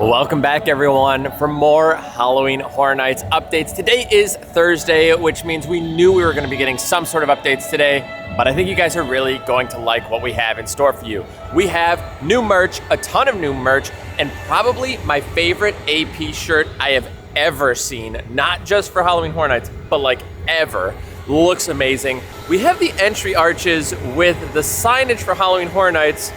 Welcome back, everyone, for more Halloween Horror Nights updates. Today is Thursday, which means we knew we were going to be getting some sort of updates today, but I think you guys are really going to like what we have in store for you. We have new merch, a ton of new merch, and probably my favorite AP shirt I have ever seen, not just for Halloween Horror Nights, but like ever. Looks amazing. We have the entry arches with the signage for Halloween Horror Nights.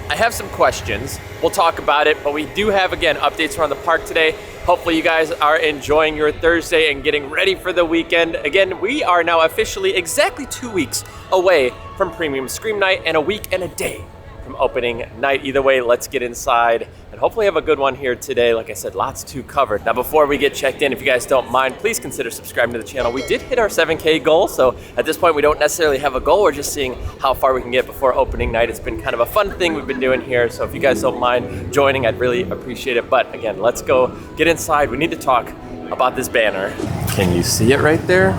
I have some questions. We'll talk about it, but we do have, again, updates around the park today. Hopefully you guys are enjoying your Thursday and getting ready for the weekend. Again, we are now officially exactly 2 weeks away from Premium Scream Night and a week and a day from opening night. Either way, let's get inside and hopefully have a good one here today. Like I said, lots to cover. Now, before we get checked in, if you guys don't mind, please consider subscribing to the channel. We did hit our 7K goal, so at this point, we don't necessarily have a goal. We're just seeing how far we can get before opening night. It's been kind of a fun thing we've been doing here, so if you guys don't mind joining, I'd really appreciate it. But again, let's go get inside. We need to talk about this banner. Can you see it right there?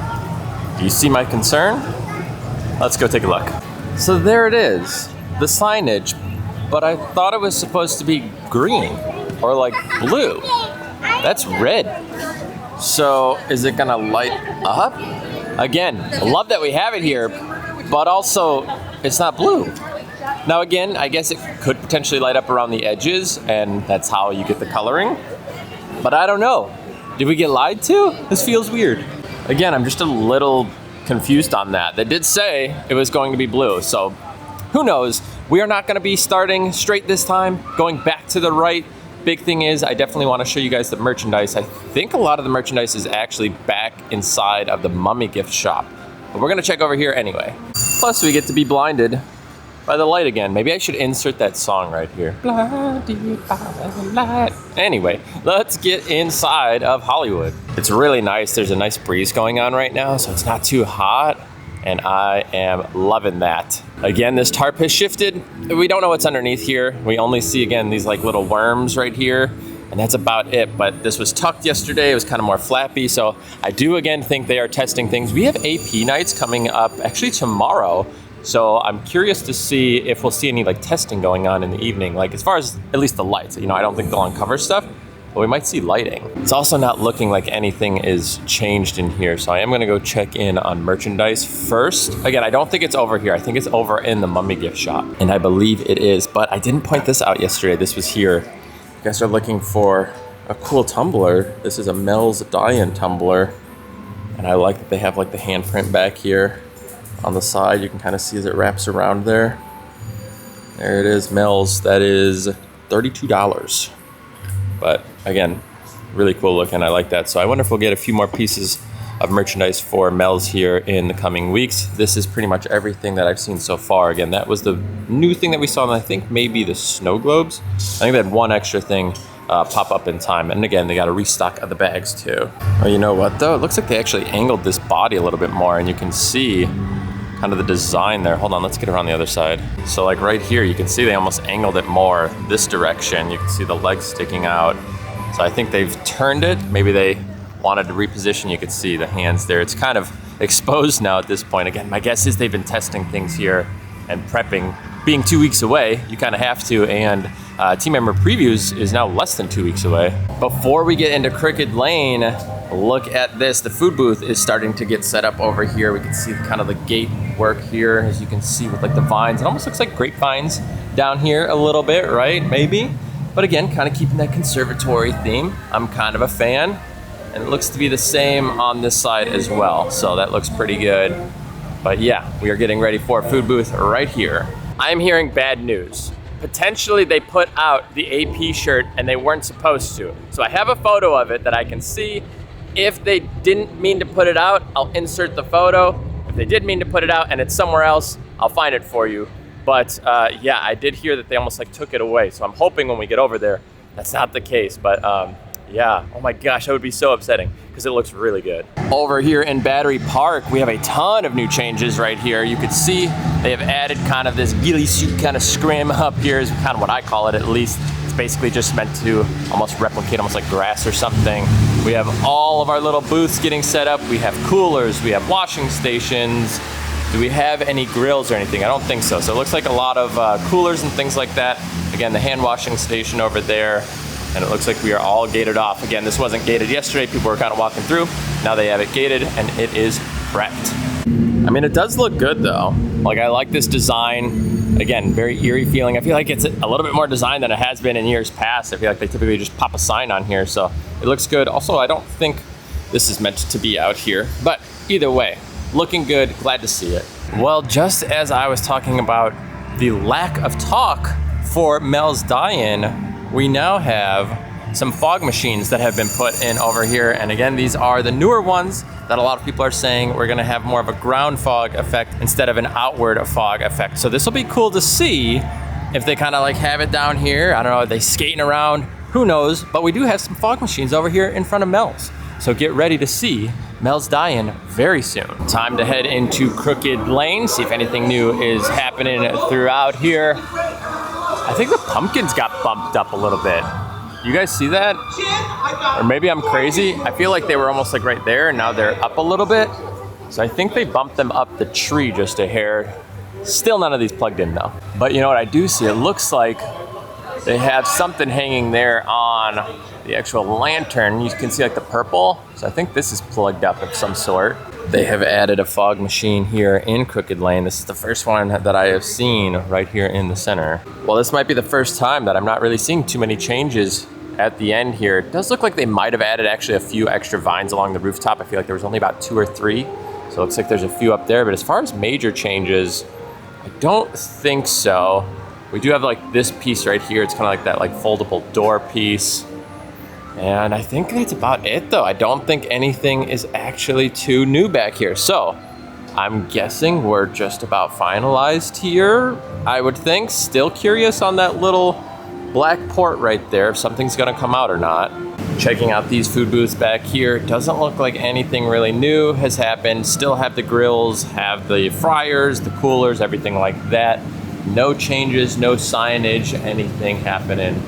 Do you see my concern? Let's go take a look. So there it is, the signage, but I thought it was supposed to be green or like blue. That's red. So is it gonna light up? Again, I love that we have it here, but also it's not blue. Now again, I guess it could potentially light up around the edges and that's how you get the coloring, but I don't know. Did we get lied to? This feels weird. Again, I'm just a little confused on that. They did say it was going to be blue, so who knows? We are not gonna be starting straight this time, going back to the right. Big thing is, I definitely wanna show you guys the merchandise. I think a lot of the merchandise is actually back inside of the Mummy gift shop, but we're gonna check over here anyway. Plus, we get to be blinded by the light again. Maybe I should insert that song right here. Blinded by the light. Anyway, let's get inside of Hollywood. It's really nice. There's a nice breeze going on right now, so it's not too hot. And I am loving that. Again, this tarp has shifted. We don't know what's underneath here. We only see, again, these like little worms right here, and that's about it. But this was tucked yesterday. It was kind of more flappy. So I do, again, think they are testing things. We have AP nights coming up actually tomorrow. So I'm curious to see if we'll see any like testing going on in the evening, like as far as at least the lights. You know, I don't think they'll uncover stuff, but we might see lighting. It's also not looking like anything is changed in here, so I am gonna go check in on merchandise first. Again, I don't think it's over here. I think it's over in the Mummy gift shop, and I believe it is, but I didn't point this out yesterday. This was here. You guys are looking for a cool tumbler. This is a Mel's die-in tumbler, and I like that they have like the handprint back here on the side. You can kind of see as it wraps around there. There it is, Mel's. That is $32. But again, really cool looking. I like that. So I wonder if we'll get a few more pieces of merchandise for Mel's here in the coming weeks. This is pretty much everything that I've seen so far. Again, that was the new thing that we saw, and I think maybe the snow globes. I think they had one extra thing pop up in time. And again, they got a restock of the bags too. Oh, you know what though? It looks like they actually angled this body a little bit more, and you can see kind of the design there. Hold on, let's get around the other side. So like right here, you can see they almost angled it more this direction. You can see the legs sticking out. So I think they've turned it. Maybe they wanted to reposition. You could see the hands there. It's kind of exposed now at this point. Again, my guess is they've been testing things here and prepping. Being 2 weeks away, you kind of have to, and team member previews is now less than 2 weeks away. Before we get into Crooked Lane, look at this. The food booth is starting to get set up over here. We can see kind of the gate work here, as you can see with like the vines. It almost looks like grapevines down here a little bit, right? Maybe. But again, kind of keeping that conservatory theme. I'm kind of a fan. And it looks to be the same on this side as well. So that looks pretty good. But yeah, we are getting ready for a food booth right here. I'm hearing bad news. Potentially they put out the AP shirt and they weren't supposed to. So I have a photo of it that I can see. If they didn't mean to put it out, I'll insert the photo. If they did mean to put it out and it's somewhere else, I'll find it for you. But yeah, I did hear that they almost like took it away. So I'm hoping when we get over there, that's not the case. But yeah, oh my gosh, that would be so upsetting because it looks really good. Over here in Battery Park, we have a ton of new changes right here. You can see they have added kind of this ghillie suit kind of scrim up here is kind of what I call it at least. It's basically just meant to almost replicate almost like grass or something. We have all of our little booths getting set up. We have coolers, we have washing stations. Do we have any grills or anything? I don't think so. So it looks like a lot of coolers and things like that. Again, the hand washing station over there. and it looks like we are all gated off. Again, this wasn't gated yesterday. People were kind of walking through. Now they have it gated, and it is prepped. I mean, it does look good though. Like, I like this design. Again, very eerie feeling. I feel like it's a little bit more design than it has been in years past. I feel like they typically just pop a sign on here, so it looks good. Also, I don't think this is meant to be out here, but either way, looking good, glad to see it. Well, just as I was talking about the lack of talk for Mel's Die-In, we now have some fog machines that have been put in over here. And again, these are the newer ones that a lot of people are saying we're gonna have more of a ground fog effect instead of an outward fog effect. So this will be cool to see if they kind of like have it down here. I don't know, are they skating around? Who knows? But we do have some fog machines over here in front of Mel's. So get ready to see Mel's Die-In very soon. Time to head into Crooked Lane, see if anything new is happening throughout here. I think the pumpkins got bumped up a little bit. You guys see that? Or maybe I'm crazy. I feel like they were almost like right there and now they're up a little bit. So I think they bumped them up the tree just a hair. Still none of these plugged in though. But you know what I do see? It looks like they have something hanging there on the actual lantern. You can see like the purple. So I think this is plugged up of some sort. They have added a fog machine here in Crooked Lane. This is the first one that I have seen right here in the center. Well, this might be the first time that I'm not really seeing too many changes at the end here. It does look like they might have added actually a few extra vines along the rooftop. I feel like there was only about 2 or 3. So it looks like there's a few up there. But as far as major changes, I don't think so. We do have like this piece right here. It's kind of like that like foldable door piece. And I think that's about it though. I don't think anything is actually too new back here. So I'm guessing we're just about finalized here, I would think. Still curious on that little black port right there, if something's gonna come out or not. Checking out these food booths back here. Doesn't look like anything really new has happened. Still have the grills, have the fryers, the coolers, everything like that. No changes, no signage, anything happening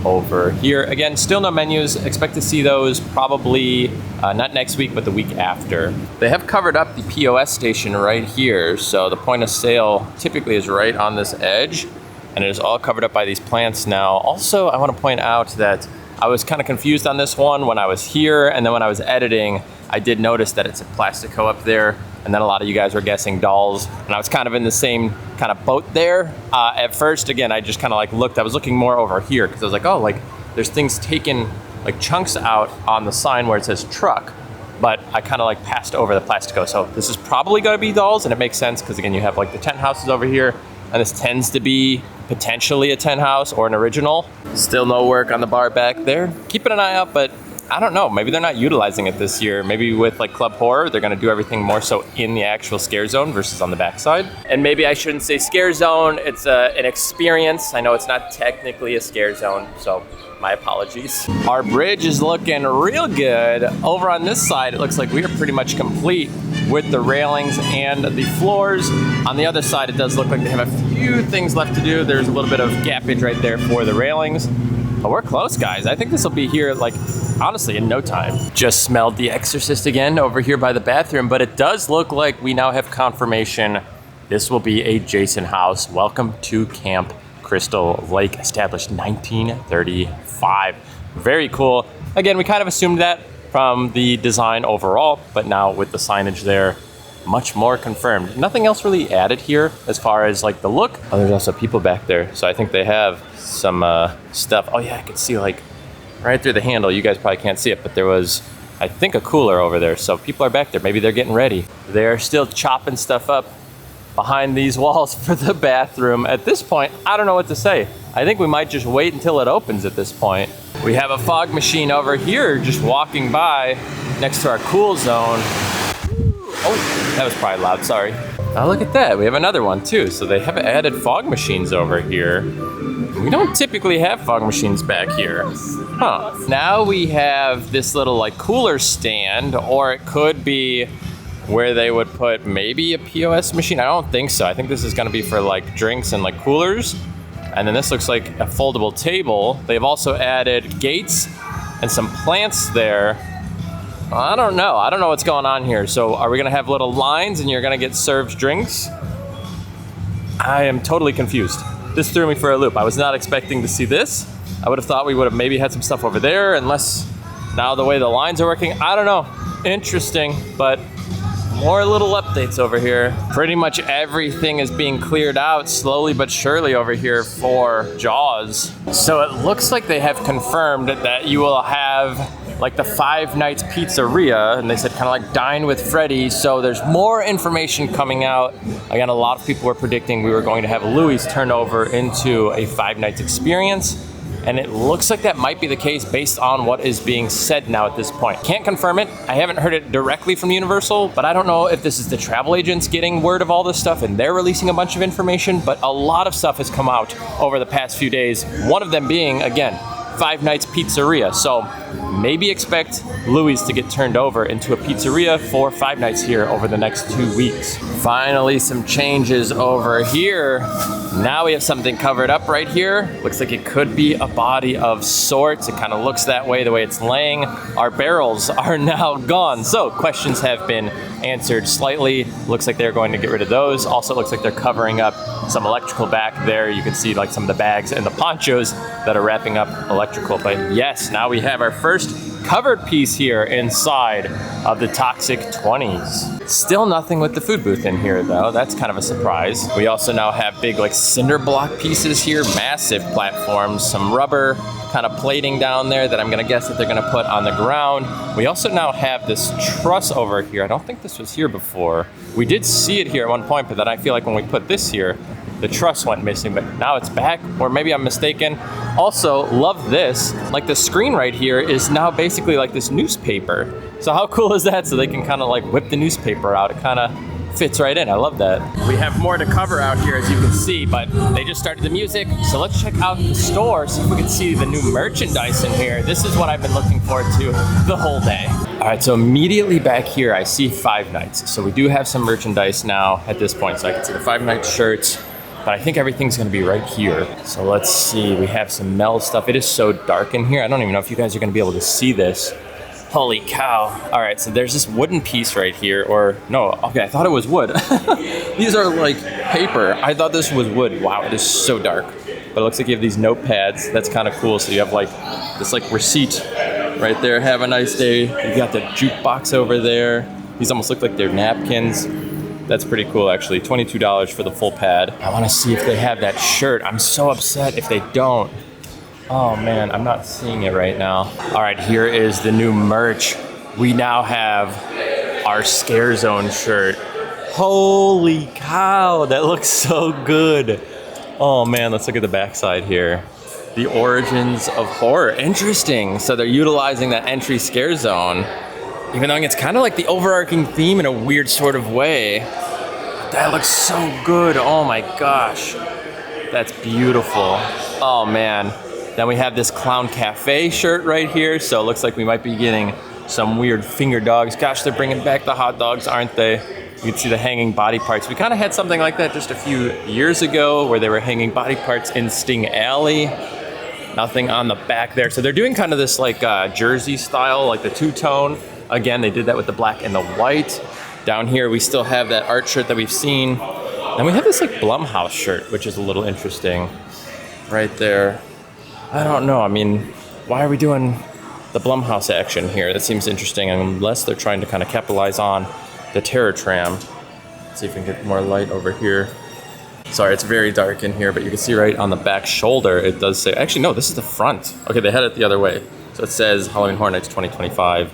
over here. Again, still no menus. Expect to see those probably not next week, but the week after. They have covered up the POS station right here. So the point of sale typically is right on this edge, and it is all covered up by these plants now. Also, I want to point out that I was kind of confused on this one when I was here, and then when I was editing, I did notice that it's a Plastico up there, and then a lot of you guys were guessing dolls, and I was kind of in the same kind of boat there. At first, again, I just kind of like looked, I was looking more over here, because I was like, oh, like there's things taken, like chunks out on the sign where it says truck, but I kind of like passed over the Plastico. So this is probably gonna be dolls, and it makes sense, because again, you have like the tent houses over here, and this tends to be potentially a tent house or an original. Still no work on the bar back there. Keeping an eye out, but I don't know, maybe they're not utilizing it this year. Maybe with like Club Horror, they're gonna do everything more so in the actual scare zone versus on the backside. And maybe I shouldn't say scare zone, it's an experience. I know it's not technically a scare zone, so my apologies. Our bridge is looking real good. Over on this side, it looks like we are pretty much complete with the railings and the floors. On the other side, it does look like they have a few things left to do. There's a little bit of gappage right there for the railings. But we're close, guys. I think this will be here, like, honestly, in no time. Just smelled The Exorcist again over here by the bathroom, but it does look like we now have confirmation this will be a Jason house. Welcome to Camp Crystal Lake, established 1935. Very cool. Again, we kind of assumed that from the design overall, but now with the signage there, much more confirmed. Nothing else really added here as far as like the look. Oh, there's also people back there. So I think they have some stuff. Oh yeah, I can see like right through the handle. You guys probably can't see it, but there was, I think, a cooler over there. So people are back there. Maybe they're getting ready. They're still chopping stuff up behind these walls for the bathroom. At this point, I don't know what to say. I think we might just wait until it opens at this point. We have a fog machine over here just walking by next to our cool zone. Oh, that was probably loud, sorry. Oh, look at that, we have another one too. So they have added fog machines over here. We don't typically have fog machines back here. Huh. Now we have this little like cooler stand, or it could be where they would put maybe a POS machine. I don't think so. I think this is gonna be for like drinks and like coolers. And then this looks like a foldable table. They've also added gates and some plants there. I don't know what's going on here. So are we gonna have little lines and you're gonna get served drinks? I am totally confused. This threw me for a loop. I was not expecting to see this. I would have thought we would have maybe had some stuff over there, unless now the way the lines are working, I don't know. Interesting, but more little updates over here. Pretty much everything is being cleared out slowly but surely over here for Jaws. So it looks like they have confirmed that you will have like the 5 Nights Pizzeria, and they said kind of like Dine with Freddy. So there's more information coming out. Again, a lot of people were predicting we were going to have Louis turn over into a 5 Nights experience. And it looks like that might be the case based on what is being said now at this point. Can't confirm it. I haven't heard it directly from Universal, but I don't know if this is the travel agents getting word of all this stuff and they're releasing a bunch of information, but a lot of stuff has come out over the past few days. One of them being, again, 5 Nights Pizzeria. So maybe expect Louis to get turned over into a pizzeria for 5 Nights here over the next 2 weeks. Finally, some changes over here. Now we have something covered up right here. Looks like it could be a body of sorts. It kind of looks that way, the way it's laying. Our barrels are now gone. So questions have been answered slightly. Looks like they're going to get rid of those. Also looks like they're covering up some electrical back there. You can see like some of the bags and the ponchos that are wrapping up electrical. But yes, now we have our first covered piece here inside of the Toxic 20s. Still nothing with the food booth in here though. That's kind of a surprise. We also now have big like cinder block pieces here, massive platforms, some rubber kind of plating down there that I'm gonna guess that they're gonna put on the ground. We also now have this truss over here. I don't think this was here before. We did see it here at one point, but then I feel like when we put this here, the truss went missing, but now it's back, or maybe I'm mistaken. Also, love this. Like the screen right here is now basically like this newspaper. So how cool is that? So they can kind of like whip the newspaper out. It kind of fits right in. I love that. We have more to cover out here, as you can see, but they just started the music. So let's check out the store, see if we can see the new merchandise in here. This is what I've been looking forward to the whole day. All right, so immediately back here, I see 5 Nights. So we do have some merchandise now at this point. So I can see the 5 Nights shirts, but I think everything's gonna be right here. So let's see, we have some Mel stuff. It is so dark in here. I don't even know if you guys are gonna be able to see this. Holy cow. All right, so there's this wooden piece right here, or no, okay, I thought it was wood. These are like paper. I thought this was wood. Wow, it is so dark. But it looks like you have these notepads. That's kind of cool. So you have like this like receipt right there. Have a nice day. You got the jukebox over there. These almost look like they're napkins. That's pretty cool, actually. $22 for the full pad. I want to see if they have that shirt. I'm so upset if they don't. Oh man, I'm not seeing it right now. All right, here is the new merch. We now have our Scare Zone shirt. Holy cow, that looks so good. Oh man, let's look at the backside here. The origins of horror. Interesting. So they're utilizing that entry Scare Zone, even though it's kind of like the overarching theme in a weird sort of way. That looks so good. Oh my gosh. That's beautiful. Oh man. Then we have this Clown Cafe shirt right here. So it looks like we might be getting some weird finger dogs. Gosh, they're bringing back the hot dogs, aren't they? You can see the hanging body parts. We kind of had something like that just a few years ago where they were hanging body parts in Sting Alley. Nothing on the back there. So they're doing kind of this like jersey style, like the two-tone. Again, they did that with the black and the white. Down here, we still have that art shirt that we've seen. And we have this like Blumhouse shirt, which is a little interesting right there. I don't know. I mean, why are we doing the Blumhouse action here? That seems interesting, unless they're trying to kind of capitalize on the Terror Tram. Let's see if we can get more light over here. Sorry, it's very dark in here, but you can see right on the back shoulder, it does say, actually, no, this is the front. Okay, they had it the other way. So it says Halloween Horror Nights 2025.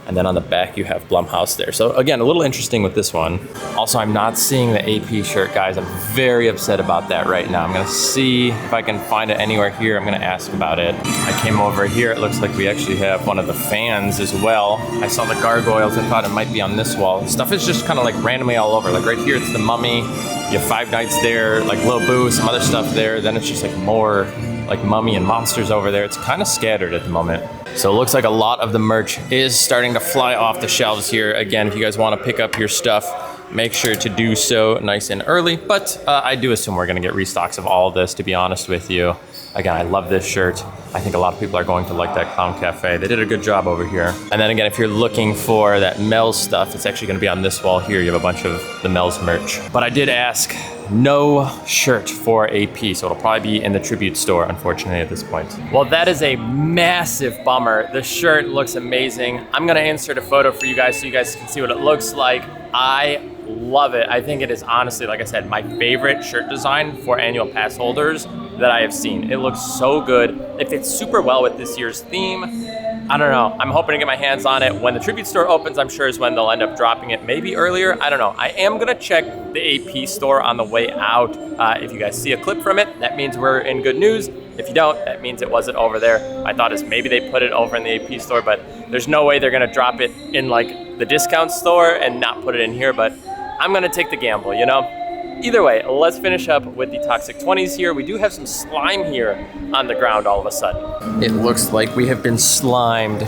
And then on the back, you have Blumhouse there. So again, a little interesting with this one. Also, I'm not seeing the AP shirt, guys. I'm very upset about that right now. I'm gonna see if I can find it anywhere here. I'm gonna ask about it. I came over here. It looks like we actually have one of the fans as well. I saw the gargoyles. I thought it might be on this wall. Stuff is just kind of like randomly all over. Like right here, it's the Mummy. You have 5 Nights there, like Lil Boo, some other stuff there. Then it's just like more like Mummy and monsters over there. It's kind of scattered at the moment. So it looks like a lot of the merch is starting to fly off the shelves here. Again, if you guys want to pick up your stuff, make sure to do so nice and early. But I do assume we're going to get restocks of all of this, to be honest with you. Again, I love this shirt. I think a lot of people are going to like that Clown Cafe. They did a good job over here. And then again, if you're looking for that Mel's stuff, it's actually gonna be on this wall here. You have a bunch of the Mel's merch. But I did ask, no shirt for AP, so it'll probably be in the Tribute store, unfortunately, at this point. Well, that is a massive bummer. The shirt looks amazing. I'm gonna insert a photo for you guys so you guys can see what it looks like. I love it. I think it is honestly, like I said, my favorite shirt design for annual pass holders that I have seen. It looks so good. It fits super well with this year's theme. I don't know. I'm hoping to get my hands on it. When the Tribute store opens, I'm sure is when they'll end up dropping it. Maybe earlier. I don't know. I am going to check the AP store on the way out. If you guys see a clip from it, that means we're in good news. If you don't, that means it wasn't over there. My thought is maybe they put it over in the AP store, but there's no way they're going to drop it in like the discount store and not put it in here. But I'm going to take the gamble, you know? Either way, let's finish up with the Toxic 20s here. We do have some slime here on the ground all of a sudden. It looks like we have been slimed.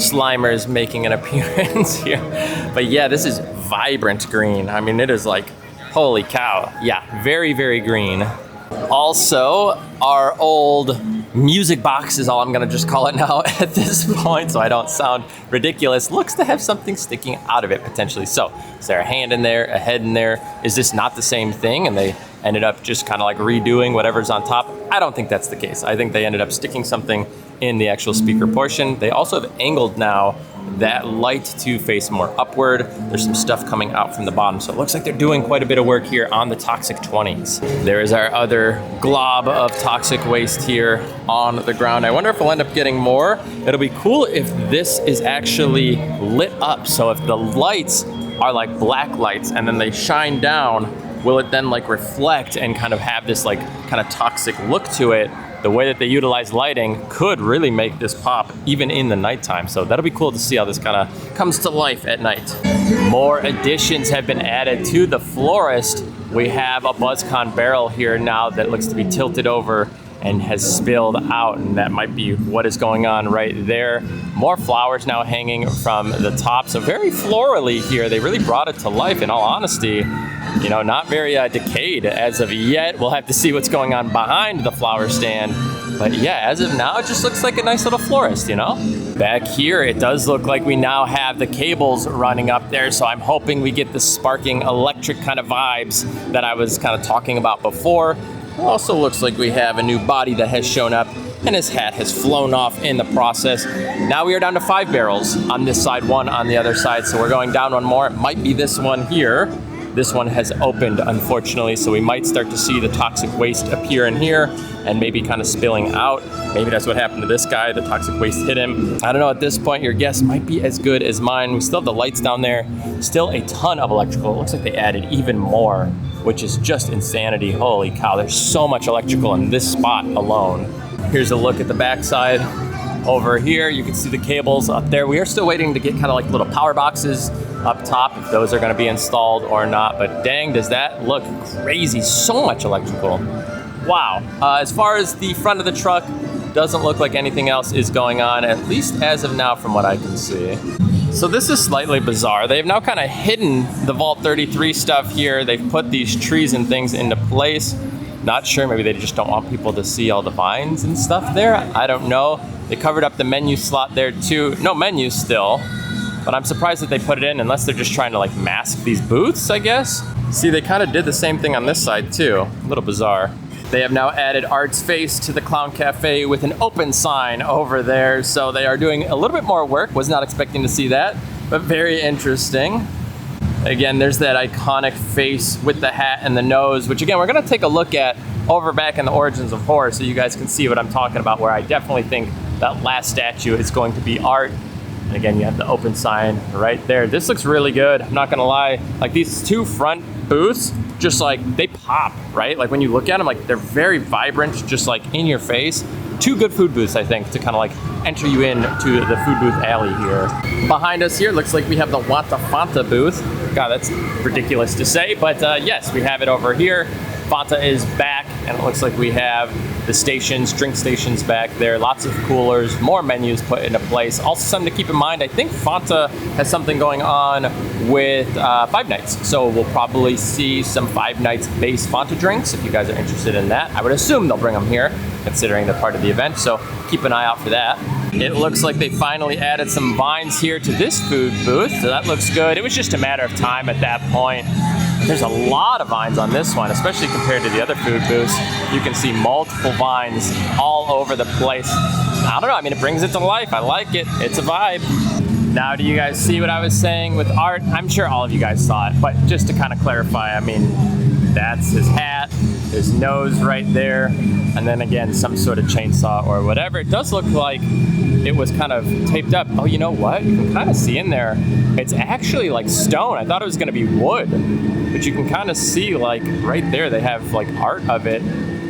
Slimers making an appearance here. But yeah, this is vibrant green. I mean, it is like, holy cow. Yeah, very, very green. Also, our old music box is all I'm gonna just call it now at this point, so I don't sound ridiculous. Looks to have something sticking out of it potentially. So, is there a hand in there, a head in there? Is this not the same thing and they ended up just kind of like redoing whatever's on top? I don't think that's the case. I think they ended up sticking something in the actual speaker portion. They also have angled now that light to face more upward. There's some stuff coming out from the bottom. So it looks like they're doing quite a bit of work here on the Toxic 20s. There is our other glob of toxic waste here on the ground. I wonder if we'll end up getting more. It'll be cool if this is actually lit up. So if the lights are like black lights and then they shine down, will it then like reflect and kind of have this like kind of toxic look to it? The way that they utilize lighting could really make this pop even in the nighttime. So that'll be cool to see how this kind of comes to life at night. More additions have been added to the Florist. We have a BuzzCon barrel here now that looks to be tilted over and has spilled out, and that might be what is going on right there. More flowers now hanging from the top, so very florally here. They really brought it to life, in all honesty. You know, not very decayed as of yet. We'll have to see what's going on behind the flower stand. But yeah, as of now, it just looks like a nice little florist, you know? Back here, it does look like we now have the cables running up there, so I'm hoping we get the sparking electric kind of vibes that I was kind of talking about before. Also looks like we have a new body that has shown up, and his hat has flown off in the process. Now we are down to 5 barrels on this side, 1 on the other side, so we're going down 1 more. It might be this one here. This one has opened, unfortunately, so we might start to see the toxic waste appear in here and maybe kind of spilling out. Maybe that's what happened to this guy. The toxic waste hit him. I don't know, at this point, your guess might be as good as mine. We still have the lights down there. Still a ton of electrical. It looks like they added even more, which is just insanity. Holy cow, there's so much electrical in this spot alone. Here's a look at the backside. Over here, you can see the cables up there. We are still waiting to get kind of like little power boxes up top, if those are going to be installed or not. But dang, does that look crazy. So much electrical. Wow. As far as the front of the truck, doesn't look like anything else is going on, at least as of now from what I can see. So this is slightly bizarre. They've now kind of hidden the Vault 33 stuff here. They've put these trees and things into place. Not sure, maybe they just don't want people to see all the vines and stuff there. I don't know. They covered up the menu slot there too. No menu still, but I'm surprised that they put it in unless they're just trying to like mask these booths, I guess. See, they kind of did the same thing on this side too. A little bizarre. They have now added Art's face to the Clown Cafe with an open sign over there. So they are doing a little bit more work. Was not expecting to see that, but very interesting. Again, there's that iconic face with the hat and the nose, which again, we're gonna take a look at over back in the Origins of Horror so you guys can see what I'm talking about, where I definitely think that last statue is going to be Art. And again, you have the open sign right there. This looks really good, I'm not gonna lie. Like these 2 front booths, just like they pop, right? Like when you look at them, like they're very vibrant, just like in your face. 2 good food booths, I think, to kind of like enter you into the food booth alley here. Behind us here, looks like we have the Wanta Fanta booth. God, that's ridiculous to say, but yes, we have it over here. Fanta is back, and it looks like we have the stations, drink stations back there. Lots of coolers, more menus put into place. Also something to keep in mind, I think Fanta has something going on with Five Nights. So we'll probably see some Five Nights based Fanta drinks if you guys are interested in that. I would assume they'll bring them here. considering they're part of the event. So keep an eye out for that. It looks like they finally added some vines here to this food booth, so that looks good. It was just a matter of time at that point. There's a lot of vines on this one, especially compared to the other food booths. You can see multiple vines all over the place. I don't know, I mean, it brings it to life. I like it, it's a vibe. Now, do you guys see what I was saying with Art? I'm sure all of you guys saw it, but just to kind of clarify, I mean, that's his hat, his nose right there, and then again, some sort of chainsaw or whatever. It does look like it was kind of taped up. Oh, you know what? You can kind of see in there, it's actually like stone. I thought it was gonna be wood, but you can kind of see like right there, they have like art of it.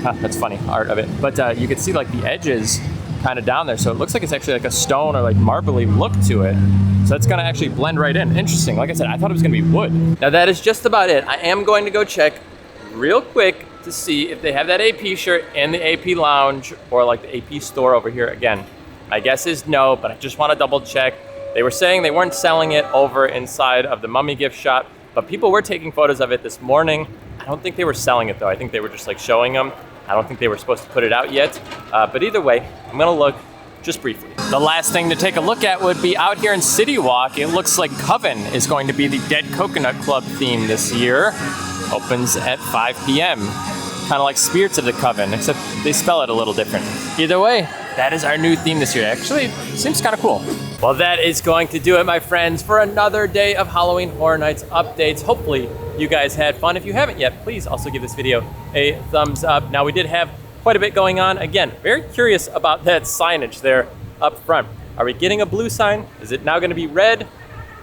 Huh, that's funny, art of it. But you can see like the edges kind of down there. So it looks like it's actually like a stone or like marbly look to it. So it's gonna actually blend right in. Interesting, like I said, I thought it was gonna be wood. Now that is just about it. I am going to go check real quick to see if they have that AP shirt in the AP lounge or like the AP store over here. Again, my guess is no, but I just want to double check. They were saying they weren't selling it over inside of the Mummy gift shop, but people were taking photos of it this morning. I don't think they were selling it though. I think they were just like showing them. I don't think they were supposed to put it out yet, but either way, I'm gonna look just briefly. The last thing to take a look at would be out here in CityWalk. It looks like Coven is going to be the Dead Coconut Club theme this year. Opens at 5 p.m. Kind of like Spirits of the Coven, except they spell it a little different. Either way, that is our new theme this year. Actually, seems kind of cool. Well, that is going to do it, my friends, for another day of Halloween Horror Nights updates. Hopefully, you guys had fun. If you haven't yet, please also give this video a thumbs up. Now, we did have quite a bit going on. Again, very curious about that signage there up front. Are we getting a blue sign? Is it now going to be red?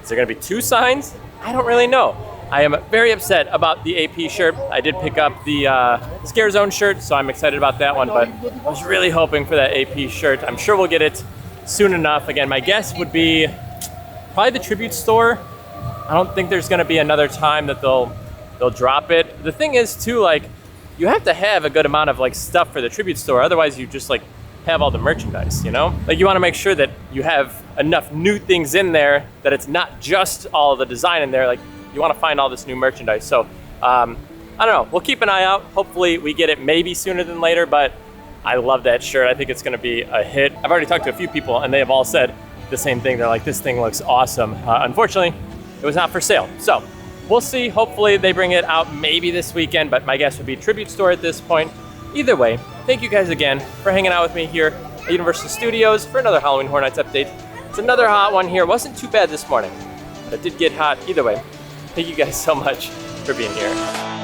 Is there going to be 2 signs? I don't really know. I am very upset about the AP shirt. I did pick up the Scare Zone shirt, so I'm excited about that one, but I was really hoping for that AP shirt. I'm sure we'll get it soon enough. Again, my guess would be probably the Tribute store. I don't think there's gonna be another time that they'll drop it. The thing is too, like, you have to have a good amount of like stuff for the Tribute store, otherwise you just like have all the merchandise, you know? Like, you wanna make sure that you have enough new things in there, that it's not just all of the design in there. Like, you want to find all this new merchandise. So I don't know, we'll keep an eye out. Hopefully we get it maybe sooner than later, but I love that shirt. I think it's going to be a hit. I've already talked to a few people and they have all said the same thing. They're like, this thing looks awesome. Unfortunately, it was not for sale. So we'll see. Hopefully they bring it out maybe this weekend, but my guess would be Tribute store at this point. Either way, thank you guys again for hanging out with me here at Universal Studios for another Halloween Horror Nights update. It's another hot one here. Wasn't too bad this morning, but it did get hot either way. Thank you guys so much for being here.